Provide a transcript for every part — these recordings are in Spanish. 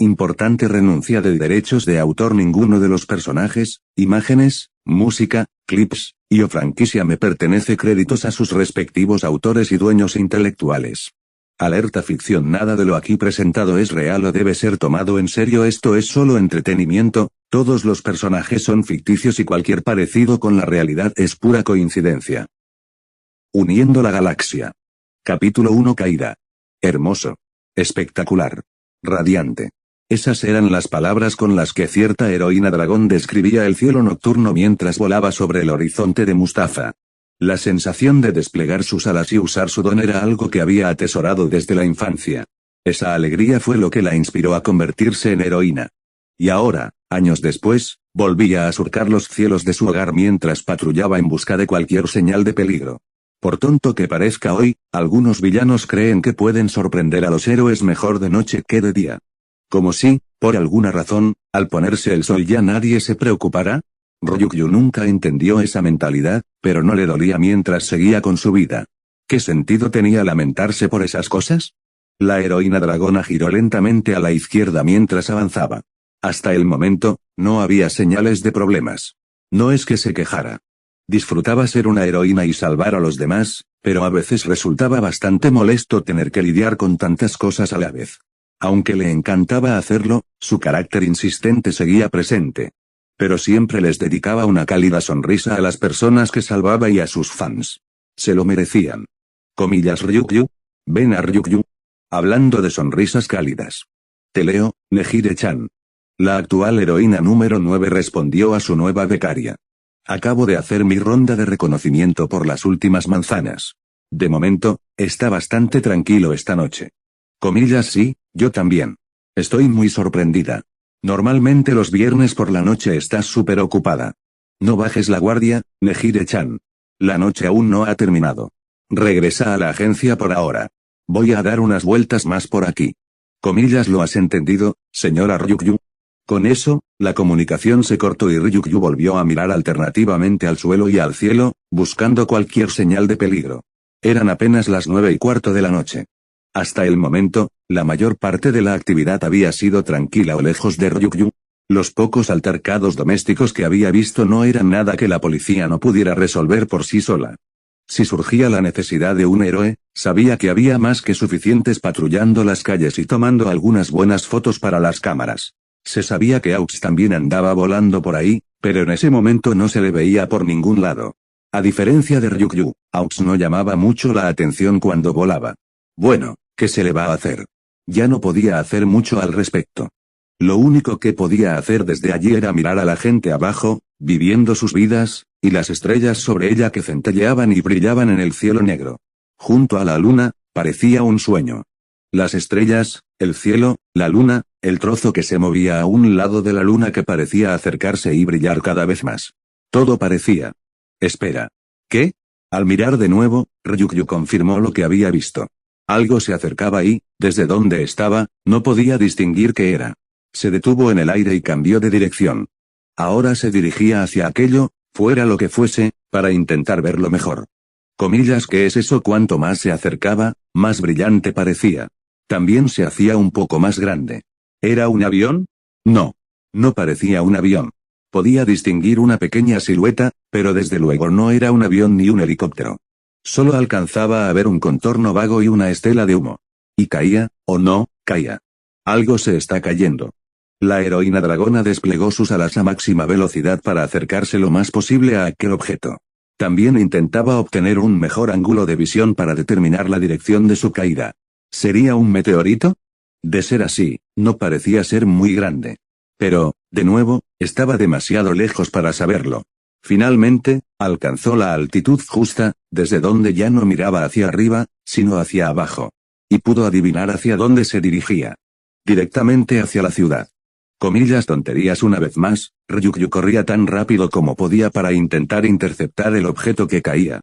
Importante renuncia de derechos de autor. Ninguno de los personajes, imágenes, música, clips, y o franquicia me pertenece. Créditos a sus respectivos autores y dueños intelectuales. Alerta ficción. Nada de lo aquí presentado es real o debe ser tomado en serio. Esto es solo entretenimiento, todos los personajes son ficticios y cualquier parecido con la realidad es pura coincidencia. Uniendo la galaxia. Capítulo 1. Caída. Hermoso. Espectacular. Radiante. Esas eran las palabras con las que cierta heroína dragón describía el cielo nocturno mientras volaba sobre el horizonte de Mustafa. La sensación de desplegar sus alas y usar su don era algo que había atesorado desde la infancia. Esa alegría fue lo que la inspiró a convertirse en heroína. Y ahora, años después, volvía a surcar los cielos de su hogar mientras patrullaba en busca de cualquier señal de peligro. Por tonto que parezca hoy, algunos villanos creen que pueden sorprender a los héroes mejor de noche que de día. Como si, por alguna razón, al ponerse el sol ya nadie se preocupará. Ryukyu nunca entendió esa mentalidad, pero no le dolía mientras seguía con su vida. ¿Qué sentido tenía lamentarse por esas cosas? La heroína dragona giró lentamente a la izquierda mientras avanzaba. Hasta el momento, no había señales de problemas. No es que se quejara. Disfrutaba ser una heroína y salvar a los demás, pero a veces resultaba bastante molesto tener que lidiar con tantas cosas a la vez. Aunque le encantaba hacerlo, su carácter insistente seguía presente. Pero siempre les dedicaba una cálida sonrisa a las personas que salvaba y a sus fans. Se lo merecían. Comillas Ryukyu. Ven a Ryukyu. Hablando de sonrisas cálidas. Te leo, Nejire-chan. La actual heroína número 9 respondió a su nueva becaria. Acabo de hacer mi ronda de reconocimiento por las últimas manzanas. De momento, está bastante tranquilo esta noche. Comillas sí, yo también. Estoy muy sorprendida. Normalmente los viernes por la noche estás súper ocupada. No bajes la guardia, Nejire-chan. La noche aún no ha terminado. Regresa a la agencia por ahora. Voy a dar unas vueltas más por aquí. Comillas ¿lo has entendido, señora Ryukyu? Con eso, la comunicación se cortó y Ryukyu volvió a mirar alternativamente al suelo y al cielo, buscando cualquier señal de peligro. Eran apenas las 9:15 de la noche. Hasta el momento, la mayor parte de la actividad había sido tranquila o lejos de Ryukyu. Los pocos altercados domésticos que había visto no eran nada que la policía no pudiera resolver por sí sola. Si surgía la necesidad de un héroe, sabía que había más que suficientes patrullando las calles y tomando algunas buenas fotos para las cámaras. Se sabía que Aux también andaba volando por ahí, pero en ese momento no se le veía por ningún lado. A diferencia de Ryukyu, Aux no llamaba mucho la atención cuando volaba. Bueno, ¿qué se le va a hacer? Ya no podía hacer mucho al respecto. Lo único que podía hacer desde allí era mirar a la gente abajo, viviendo sus vidas, y las estrellas sobre ella que centelleaban y brillaban en el cielo negro. Junto a la luna, parecía un sueño. Las estrellas, el cielo, la luna, el trozo que se movía a un lado de la luna que parecía acercarse y brillar cada vez más. Todo parecía. Espera. ¿Qué? Al mirar de nuevo, Ryukyu confirmó lo que había visto. Algo se acercaba y, desde donde estaba, no podía distinguir qué era. Se detuvo en el aire y cambió de dirección. Ahora se dirigía hacia aquello, fuera lo que fuese, para intentar verlo mejor. Comillas ¿qué es eso? Cuanto más se acercaba, más brillante parecía. También se hacía un poco más grande. ¿Era un avión? No. No parecía un avión. Podía distinguir una pequeña silueta, pero desde luego no era un avión ni un helicóptero. Solo alcanzaba a ver un contorno vago y una estela de humo. Y caía, o no, caía. Algo se está cayendo. La heroína dragona desplegó sus alas a máxima velocidad para acercarse lo más posible a aquel objeto. También intentaba obtener un mejor ángulo de visión para determinar la dirección de su caída. ¿Sería un meteorito? De ser así, no parecía ser muy grande. Pero, de nuevo, estaba demasiado lejos para saberlo. Finalmente, alcanzó la altitud justa, desde donde ya no miraba hacia arriba, sino hacia abajo. Y pudo adivinar hacia dónde se dirigía. Directamente hacia la ciudad. Comillas tonterías una vez más, Ryukyu corría tan rápido como podía para intentar interceptar el objeto que caía.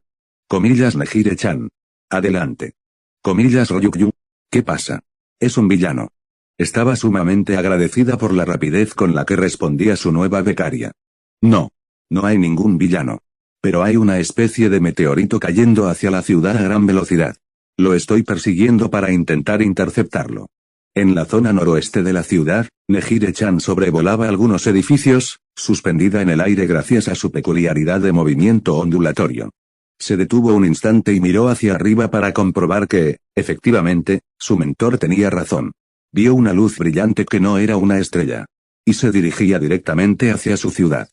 Comillas Nejire-chan. Adelante. Comillas Ryukyu. ¿Qué pasa? Es un villano. Estaba sumamente agradecida por la rapidez con la que respondía su nueva becaria. No. No hay ningún villano. Pero hay una especie de meteorito cayendo hacia la ciudad a gran velocidad. Lo estoy persiguiendo para intentar interceptarlo. En la zona noroeste de la ciudad, Nejire-chan sobrevolaba algunos edificios, suspendida en el aire gracias a su peculiaridad de movimiento ondulatorio. Se detuvo un instante y miró hacia arriba para comprobar que, efectivamente, su mentor tenía razón. Vio una luz brillante que no era una estrella. Y se dirigía directamente hacia su ciudad.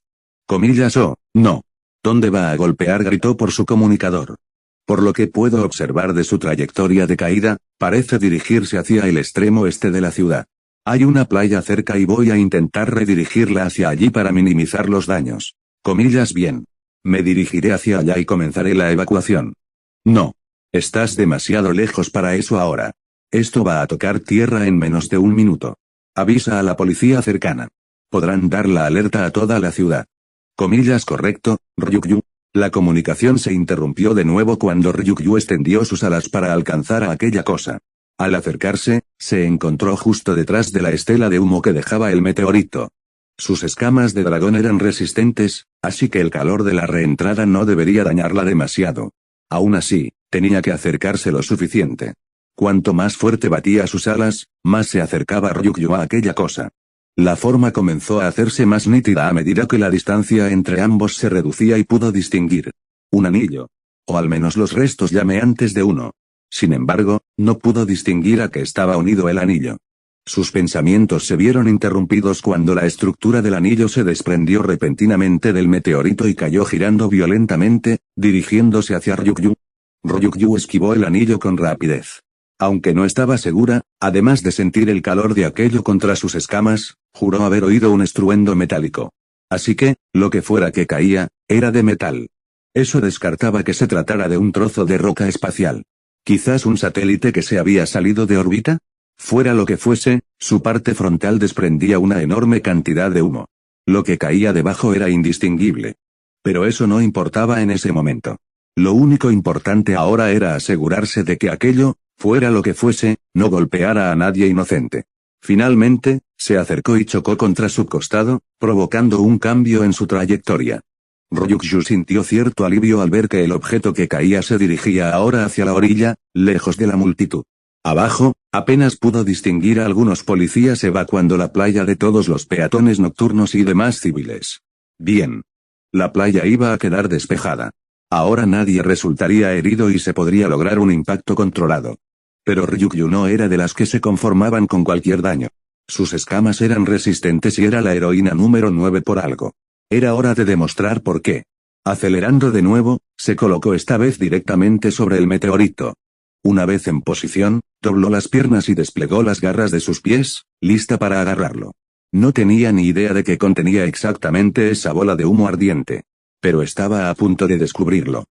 Comillas oh, no. ¿Dónde va a golpear? Gritó por su comunicador. Por lo que puedo observar de su trayectoria de caída, parece dirigirse hacia el extremo este de la ciudad. Hay una playa cerca y voy a intentar redirigirla hacia allí para minimizar los daños. Comillas bien. Me dirigiré hacia allá y comenzaré la evacuación. No. Estás demasiado lejos para eso ahora. Esto va a tocar tierra en menos de un minuto. Avisa a la policía cercana. Podrán dar la alerta a toda la ciudad. Comillas correcto, Ryukyu. La comunicación se interrumpió de nuevo cuando Ryukyu extendió sus alas para alcanzar a aquella cosa. Al acercarse, se encontró justo detrás de la estela de humo que dejaba el meteorito. Sus escamas de dragón eran resistentes, así que el calor de la reentrada no debería dañarla demasiado. Aún así, tenía que acercarse lo suficiente. Cuanto más fuerte batía sus alas, más se acercaba Ryukyu a aquella cosa. La forma comenzó a hacerse más nítida a medida que la distancia entre ambos se reducía y pudo distinguir un anillo. O al menos los restos llameantes de uno. Sin embargo, no pudo distinguir a qué estaba unido el anillo. Sus pensamientos se vieron interrumpidos cuando la estructura del anillo se desprendió repentinamente del meteorito y cayó girando violentamente, dirigiéndose hacia Ryukyu. Ryukyu esquivó el anillo con rapidez. Aunque no estaba segura, además de sentir el calor de aquello contra sus escamas, juró haber oído un estruendo metálico. Así que, lo que fuera que caía, era de metal. Eso descartaba que se tratara de un trozo de roca espacial. ¿Quizás un satélite que se había salido de órbita? Fuera lo que fuese, su parte frontal desprendía una enorme cantidad de humo. Lo que caía debajo era indistinguible. Pero eso no importaba en ese momento. Lo único importante ahora era asegurarse de que aquello, fuera lo que fuese, no golpeara a nadie inocente. Finalmente, se acercó y chocó contra su costado, provocando un cambio en su trayectoria. Ryukyu sintió cierto alivio al ver que el objeto que caía se dirigía ahora hacia la orilla, lejos de la multitud. Abajo, apenas pudo distinguir a algunos policías evacuando la playa de todos los peatones nocturnos y demás civiles. Bien. La playa iba a quedar despejada. Ahora nadie resultaría herido y se podría lograr un impacto controlado. Pero Ryukyu no era de las que se conformaban con cualquier daño. Sus escamas eran resistentes y era la heroína número 9 por algo. Era hora de demostrar por qué. Acelerando de nuevo, se colocó esta vez directamente sobre el meteorito. Una vez en posición, dobló las piernas y desplegó las garras de sus pies, lista para agarrarlo. No tenía ni idea de qué contenía exactamente esa bola de humo ardiente. Pero estaba a punto de descubrirlo.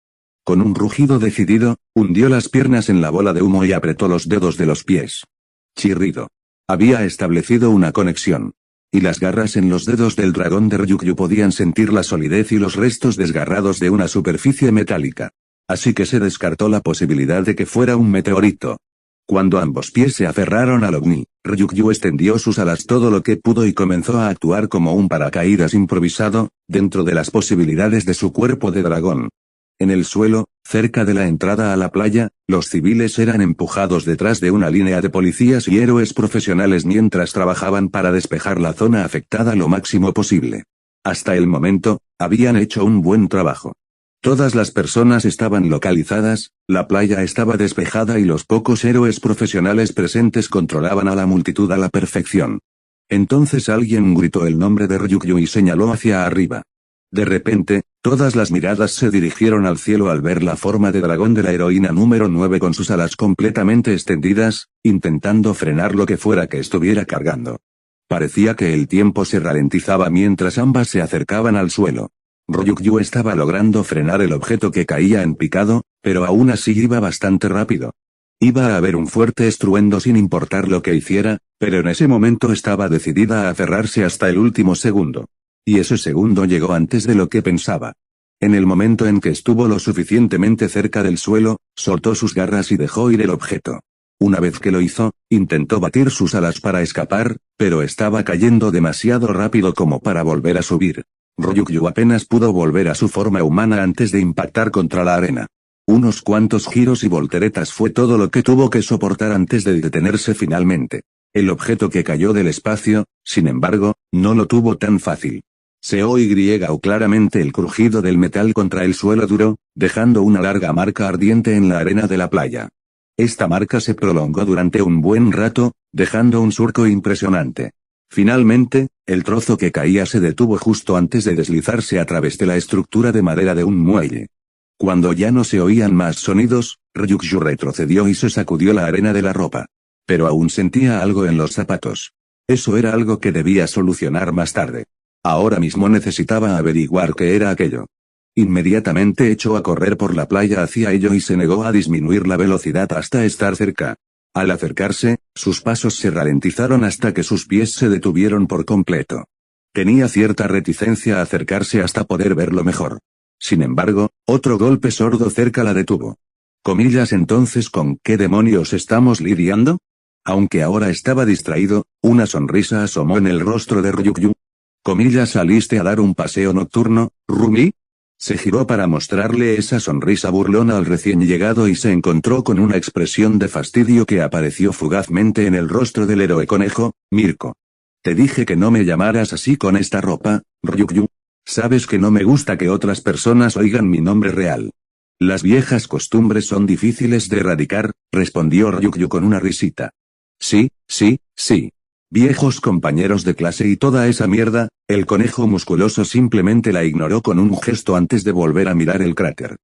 Con un rugido decidido, hundió las piernas en la bola de humo y apretó los dedos de los pies. Chirrido. Había establecido una conexión. Y las garras en los dedos del dragón de Ryukyu podían sentir la solidez y los restos desgarrados de una superficie metálica. Así que se descartó la posibilidad de que fuera un meteorito. Cuando ambos pies se aferraron al ovni, Ryukyu extendió sus alas todo lo que pudo y comenzó a actuar como un paracaídas improvisado, dentro de las posibilidades de su cuerpo de dragón. En el suelo, cerca de la entrada a la playa, los civiles eran empujados detrás de una línea de policías y héroes profesionales mientras trabajaban para despejar la zona afectada lo máximo posible. Hasta el momento, habían hecho un buen trabajo. Todas las personas estaban localizadas, la playa estaba despejada y los pocos héroes profesionales presentes controlaban a la multitud a la perfección. Entonces alguien gritó el nombre de Ryukyu y señaló hacia arriba. De repente, todas las miradas se dirigieron al cielo al ver la forma de dragón de la heroína número 9 con sus alas completamente extendidas, intentando frenar lo que fuera que estuviera cargando. Parecía que el tiempo se ralentizaba mientras ambas se acercaban al suelo. Ryukyu estaba logrando frenar el objeto que caía en picado, pero aún así iba bastante rápido. Iba a haber un fuerte estruendo sin importar lo que hiciera, pero en ese momento estaba decidida a aferrarse hasta el último segundo. Y ese segundo llegó antes de lo que pensaba. En el momento en que estuvo lo suficientemente cerca del suelo, soltó sus garras y dejó ir el objeto. Una vez que lo hizo, intentó batir sus alas para escapar, pero estaba cayendo demasiado rápido como para volver a subir. Ryukyu apenas pudo volver a su forma humana antes de impactar contra la arena. Unos cuantos giros y volteretas fue todo lo que tuvo que soportar antes de detenerse finalmente. El objeto que cayó del espacio, sin embargo, no lo tuvo tan fácil. Se oyó claramente el crujido del metal contra el suelo duro, dejando una larga marca ardiente en la arena de la playa. Esta marca se prolongó durante un buen rato, dejando un surco impresionante. Finalmente, el trozo que caía se detuvo justo antes de deslizarse a través de la estructura de madera de un muelle. Cuando ya no se oían más sonidos, Ryukyu retrocedió y se sacudió la arena de la ropa. Pero aún sentía algo en los zapatos. Eso era algo que debía solucionar más tarde. Ahora mismo necesitaba averiguar qué era aquello. Inmediatamente echó a correr por la playa hacia ello y se negó a disminuir la velocidad hasta estar cerca. Al acercarse, sus pasos se ralentizaron hasta que sus pies se detuvieron por completo. Tenía cierta reticencia a acercarse hasta poder verlo mejor. Sin embargo, otro golpe sordo cerca la detuvo. Entonces, ¿con qué demonios estamos lidiando? Aunque ahora estaba distraído, una sonrisa asomó en el rostro de Ryukyu. ¿Saliste a dar un paseo nocturno, Rumi? Se giró para mostrarle esa sonrisa burlona al recién llegado y se encontró con una expresión de fastidio que apareció fugazmente en el rostro del héroe conejo, Mirko. Te dije que no me llamaras así con esta ropa, Ryukyu. Sabes que no me gusta que otras personas oigan mi nombre real. Las viejas costumbres son difíciles de erradicar, respondió Ryukyu con una risita. Sí. Viejos compañeros de clase y toda esa mierda, el conejo musculoso simplemente la ignoró con un gesto antes de volver a mirar el cráter.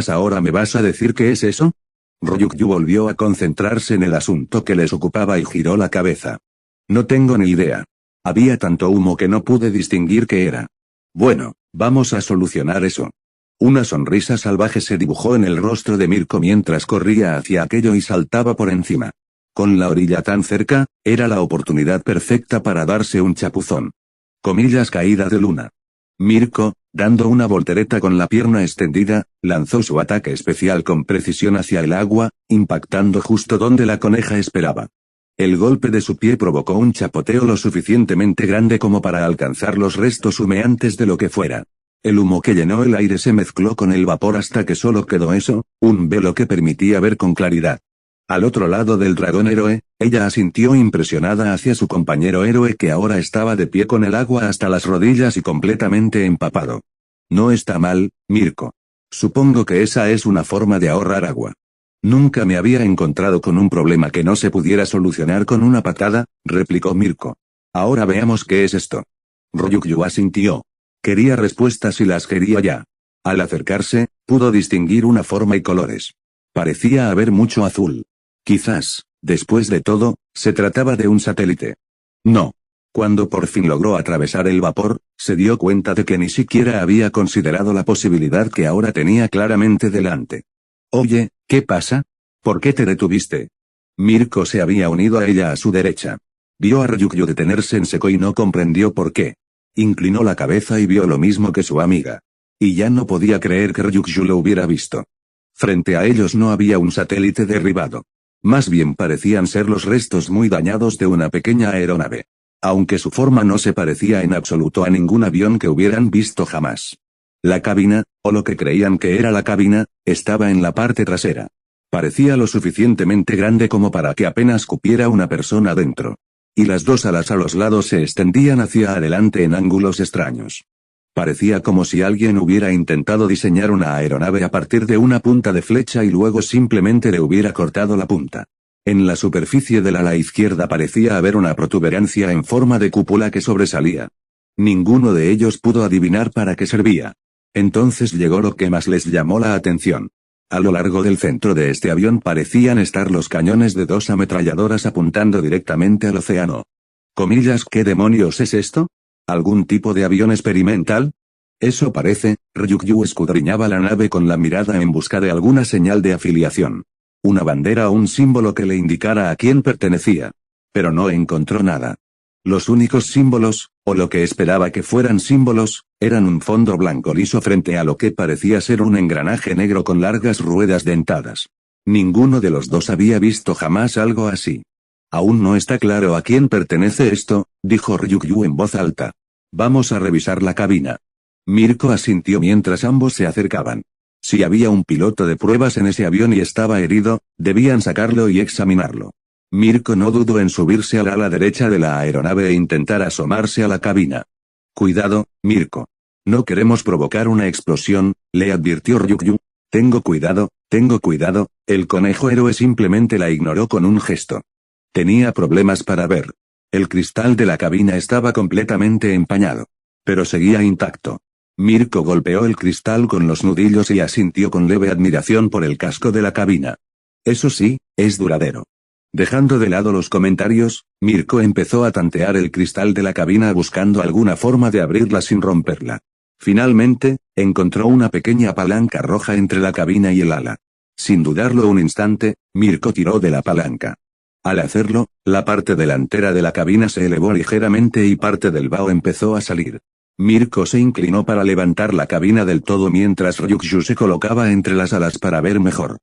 ¿Ahora me vas a decir qué es eso? Ryukyu volvió a concentrarse en el asunto que les ocupaba y giró la cabeza. No tengo ni idea. Había tanto humo que no pude distinguir qué era. Bueno, vamos a solucionar eso. Una sonrisa salvaje se dibujó en el rostro de Mirko mientras corría hacia aquello y saltaba por encima. Con la orilla tan cerca, era la oportunidad perfecta para darse un chapuzón. Caída de luna. Mirko, dando una voltereta con la pierna extendida, lanzó su ataque especial con precisión hacia el agua, impactando justo donde la coneja esperaba. El golpe de su pie provocó un chapoteo lo suficientemente grande como para alcanzar los restos humeantes de lo que fuera. El humo que llenó el aire se mezcló con el vapor hasta que solo quedó eso, un velo que permitía ver con claridad. Al otro lado del dragón héroe, ella asintió impresionada hacia su compañero héroe que ahora estaba de pie con el agua hasta las rodillas y completamente empapado. No está mal, Mirko. Supongo que esa es una forma de ahorrar agua. Nunca me había encontrado con un problema que no se pudiera solucionar con una patada, replicó Mirko. Ahora veamos qué es esto. Ryukyu asintió. Quería respuestas y las quería ya. Al acercarse, pudo distinguir una forma y colores. Parecía haber mucho azul. Quizás, después de todo, se trataba de un satélite. No. Cuando por fin logró atravesar el vapor, se dio cuenta de que ni siquiera había considerado la posibilidad que ahora tenía claramente delante. Oye, ¿qué pasa? ¿Por qué te detuviste? Mirko se había unido a ella a su derecha. Vio a Ryukyu detenerse en seco y no comprendió por qué. Inclinó la cabeza y vio lo mismo que su amiga. Y ya no podía creer que Ryukyu lo hubiera visto. Frente a ellos no había un satélite derribado. Más bien parecían ser los restos muy dañados de una pequeña aeronave. Aunque su forma no se parecía en absoluto a ningún avión que hubieran visto jamás. La cabina, o lo que creían que era la cabina, estaba en la parte trasera. Parecía lo suficientemente grande como para que apenas cupiera una persona dentro. Y las dos alas a los lados se extendían hacia adelante en ángulos extraños. Parecía como si alguien hubiera intentado diseñar una aeronave a partir de una punta de flecha y luego simplemente le hubiera cortado la punta. En la superficie del ala izquierda parecía haber una protuberancia en forma de cúpula que sobresalía. Ninguno de ellos pudo adivinar para qué servía. Entonces llegó lo que más les llamó la atención. A lo largo del centro de este avión parecían estar los cañones de dos ametralladoras apuntando directamente al océano. ¿Qué demonios es esto? ¿Algún tipo de avión experimental? Eso parece. Ryukyu escudriñaba la nave con la mirada en busca de alguna señal de afiliación. Una bandera o un símbolo que le indicara a quién pertenecía. Pero no encontró nada. Los únicos símbolos, o lo que esperaba que fueran símbolos, eran un fondo blanco liso frente a lo que parecía ser un engranaje negro con largas ruedas dentadas. Ninguno de los dos había visto jamás algo así. Aún no está claro a quién pertenece esto, dijo Ryukyu en voz alta. Vamos a revisar la cabina. Mirko asintió mientras ambos se acercaban. Si había un piloto de pruebas en ese avión y estaba herido, debían sacarlo y examinarlo. Mirko no dudó en subirse al ala derecha de la aeronave e intentar asomarse a la cabina. Cuidado, Mirko. No queremos provocar una explosión, le advirtió Ryukyu. Tengo cuidado, el conejo héroe simplemente la ignoró con un gesto. Tenía problemas para ver. El cristal de la cabina estaba completamente empañado. Pero seguía intacto. Mirko golpeó el cristal con los nudillos y asintió con leve admiración por el casco de la cabina. Eso sí, es duradero. Dejando de lado los comentarios, Mirko empezó a tantear el cristal de la cabina buscando alguna forma de abrirla sin romperla. Finalmente, encontró una pequeña palanca roja entre la cabina y el ala. Sin dudarlo un instante, Mirko tiró de la palanca. Al hacerlo, la parte delantera de la cabina se elevó ligeramente y parte del vaho empezó a salir. Mirko se inclinó para levantar la cabina del todo mientras Ryukyu se colocaba entre las alas para ver mejor.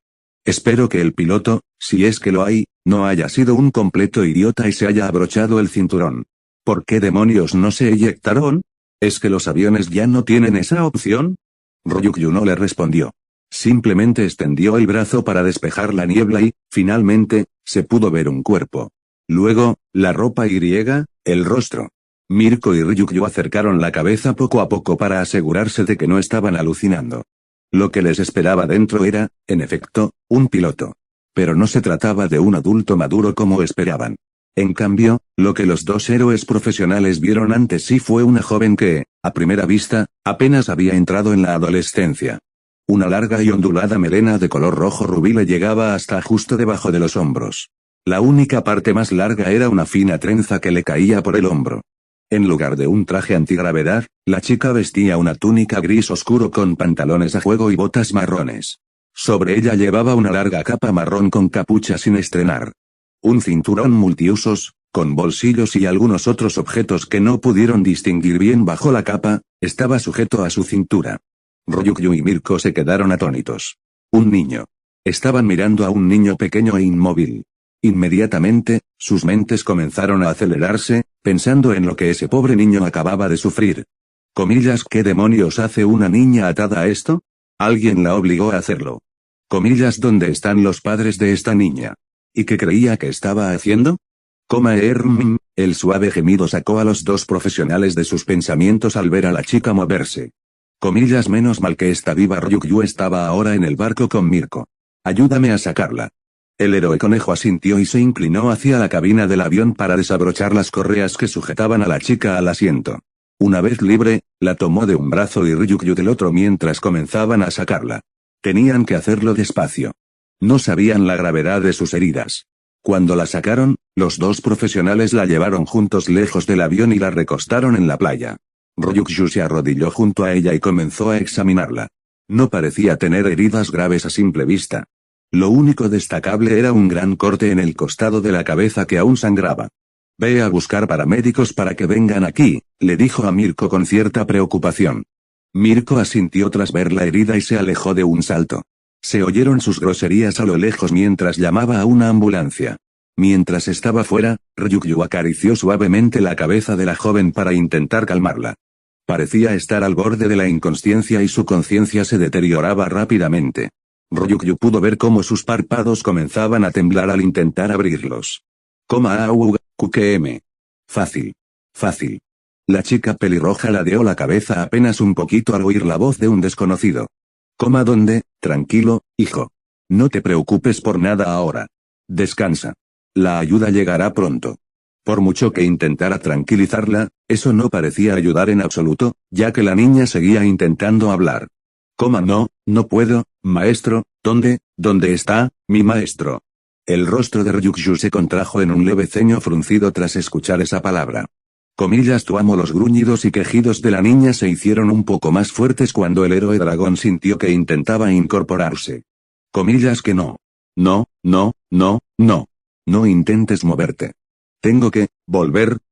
Espero que el piloto, si es que lo hay, no haya sido un completo idiota y se haya abrochado el cinturón. ¿Por qué demonios no se eyectaron? ¿Es que los aviones ya no tienen esa opción? Ryukyu no le respondió. Simplemente extendió el brazo para despejar la niebla y, finalmente, se pudo ver un cuerpo. Luego, la ropa y el rostro. Mirko y Ryukyu acercaron la cabeza poco a poco para asegurarse de que no estaban alucinando. Lo que les esperaba dentro era, en efecto, un piloto. Pero no se trataba de un adulto maduro como esperaban. En cambio, lo que los dos héroes profesionales vieron antes sí fue una joven que, a primera vista, apenas había entrado en la adolescencia. Una larga y ondulada melena de color rojo rubí le llegaba hasta justo debajo de los hombros. La única parte más larga era una fina trenza que le caía por el hombro. En lugar de un traje antigravedad, la chica vestía una túnica gris oscuro con pantalones a juego y botas marrones. Sobre ella llevaba una larga capa marrón con capucha sin estrenar. Un cinturón multiusos, con bolsillos y algunos otros objetos que no pudieron distinguir bien bajo la capa, estaba sujeto a su cintura. Ryukyu y Mirko se quedaron atónitos. Un niño. Estaban mirando a un niño pequeño e inmóvil. Inmediatamente, sus mentes comenzaron a acelerarse, pensando en lo que ese pobre niño acababa de sufrir. Comillas, ¿qué demonios hace una niña atada a esto? Alguien la obligó a hacerlo. Comillas, ¿dónde están los padres de esta niña? ¿Y qué creía que estaba haciendo? El suave gemido sacó a los dos profesionales de sus pensamientos al ver a la chica moverse. Comillas, menos mal que está viva. Ryukyu estaba ahora en el barco con Mirko. Ayúdame a sacarla. El héroe conejo asintió y se inclinó hacia la cabina del avión para desabrochar las correas que sujetaban a la chica al asiento. Una vez libre, la tomó de un brazo y Ryukyu del otro mientras comenzaban a sacarla. Tenían que hacerlo despacio. No sabían la gravedad de sus heridas. Cuando la sacaron, los dos profesionales la llevaron juntos lejos del avión y la recostaron en la playa. Ryukyu se arrodilló junto a ella y comenzó a examinarla. No parecía tener heridas graves a simple vista. Lo único destacable era un gran corte en el costado de la cabeza que aún sangraba. Ve a buscar paramédicos para que vengan aquí, le dijo a Mirko con cierta preocupación. Mirko asintió tras ver la herida y se alejó de un salto. Se oyeron sus groserías a lo lejos mientras llamaba a una ambulancia. Mientras estaba fuera, Ryukyu acarició suavemente la cabeza de la joven para intentar calmarla. Parecía estar al borde de la inconsciencia y su conciencia se deterioraba rápidamente. Ryukyu pudo ver cómo sus párpados comenzaban a temblar al intentar abrirlos. Fácil. Fácil. La chica pelirroja ladeó la cabeza apenas un poquito al oír la voz de un desconocido. ¿Dónde? Tranquilo, hijo. No te preocupes por nada ahora. Descansa. La ayuda llegará pronto. Por mucho que intentara tranquilizarla, eso no parecía ayudar en absoluto, ya que la niña seguía intentando hablar. No puedo, maestro, ¿dónde está, mi maestro? El rostro de Ryukyu se contrajo en un leve ceño fruncido tras escuchar esa palabra. Los gruñidos y quejidos de la niña se hicieron un poco más fuertes cuando el héroe dragón sintió que intentaba incorporarse. Que no. No intentes moverte. Tengo que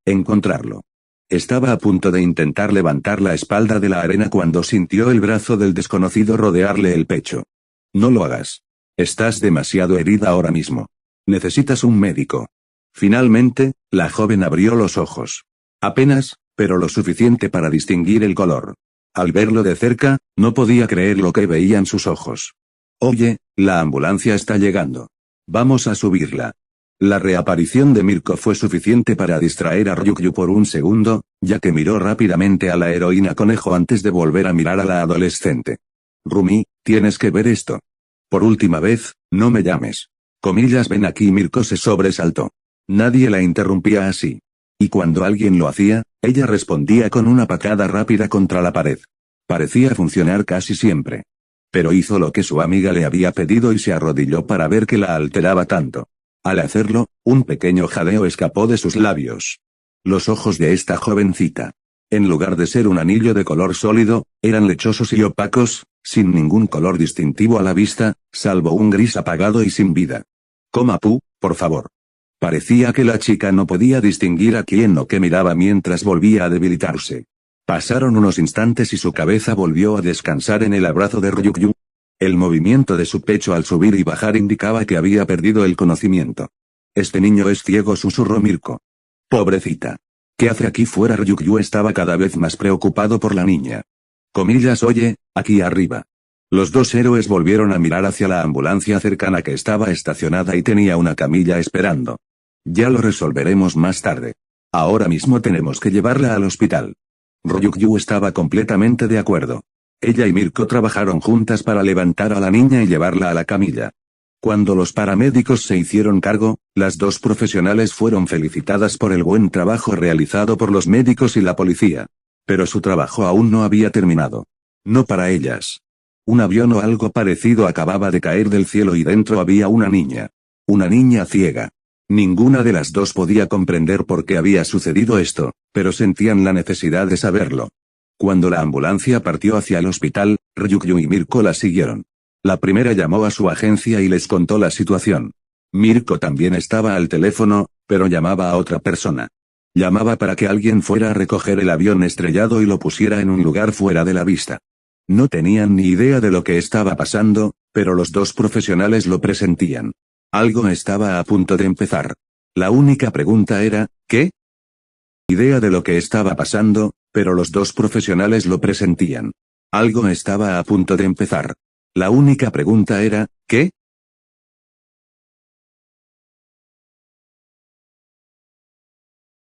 encontrarlo. Estaba a punto de intentar levantar la espalda de la arena cuando sintió el brazo del desconocido rodearle el pecho. No lo hagas. Estás demasiado herida ahora mismo. Necesitas un médico. Finalmente, la joven abrió los ojos. Apenas, pero lo suficiente para distinguir el color. Al verlo de cerca, no podía creer lo que veían sus ojos. Oye, la ambulancia está llegando. Vamos a subirla. La reaparición de Mirko fue suficiente para distraer a Ryukyu por un segundo, ya que miró rápidamente a la heroína conejo antes de volver a mirar a la adolescente. Rumi, tienes que ver esto. Por última vez, no me llames. Comillas, ven aquí. Mirko se sobresaltó. Nadie la interrumpía así. Y cuando alguien lo hacía, ella respondía con una patada rápida contra la pared. Parecía funcionar casi siempre. Pero hizo lo que su amiga le había pedido y se arrodilló para ver qué la alteraba tanto. Al hacerlo, un pequeño jadeo escapó de sus labios. Los ojos de esta jovencita, en lugar de ser un anillo de color sólido, eran lechosos y opacos, sin ningún color distintivo a la vista, salvo un gris apagado y sin vida. Coma pu, por favor. Parecía que la chica no podía distinguir a quién o qué miraba mientras volvía a debilitarse. Pasaron unos instantes y su cabeza volvió a descansar en el abrazo de Ryukyu. El movimiento de su pecho al subir y bajar indicaba que había perdido el conocimiento. Este niño es ciego, susurró Mirko. Pobrecita. ¿Qué hace aquí fuera? Ryukyu estaba cada vez más preocupado por la niña. Comillas, oye, aquí arriba. Los dos héroes volvieron a mirar hacia la ambulancia cercana que estaba estacionada y tenía una camilla esperando. Ya lo resolveremos más tarde. Ahora mismo tenemos que llevarla al hospital. Ryukyu estaba completamente de acuerdo. Ella y Mirko trabajaron juntas para levantar a la niña y llevarla a la camilla. Cuando los paramédicos se hicieron cargo, las dos profesionales fueron felicitadas por el buen trabajo realizado por los médicos y la policía. Pero su trabajo aún no había terminado. No para ellas. Un avión o algo parecido acababa de caer del cielo y dentro había una niña. Una niña ciega. Ninguna de las dos podía comprender por qué había sucedido esto, pero sentían la necesidad de saberlo. Cuando la ambulancia partió hacia el hospital, Ryukyu y Mirko la siguieron. La primera llamó a su agencia y les contó la situación. Mirko también estaba al teléfono, pero llamaba a otra persona. Llamaba para que alguien fuera a recoger el avión estrellado y lo pusiera en un lugar fuera de la vista. No tenían ni idea de lo que estaba pasando, pero los dos profesionales lo presentían. Algo estaba a punto de empezar. La única pregunta era, ¿qué? Idea de lo que estaba pasando, pero los dos profesionales lo presentían. Algo estaba a punto de empezar. La única pregunta era, ¿qué?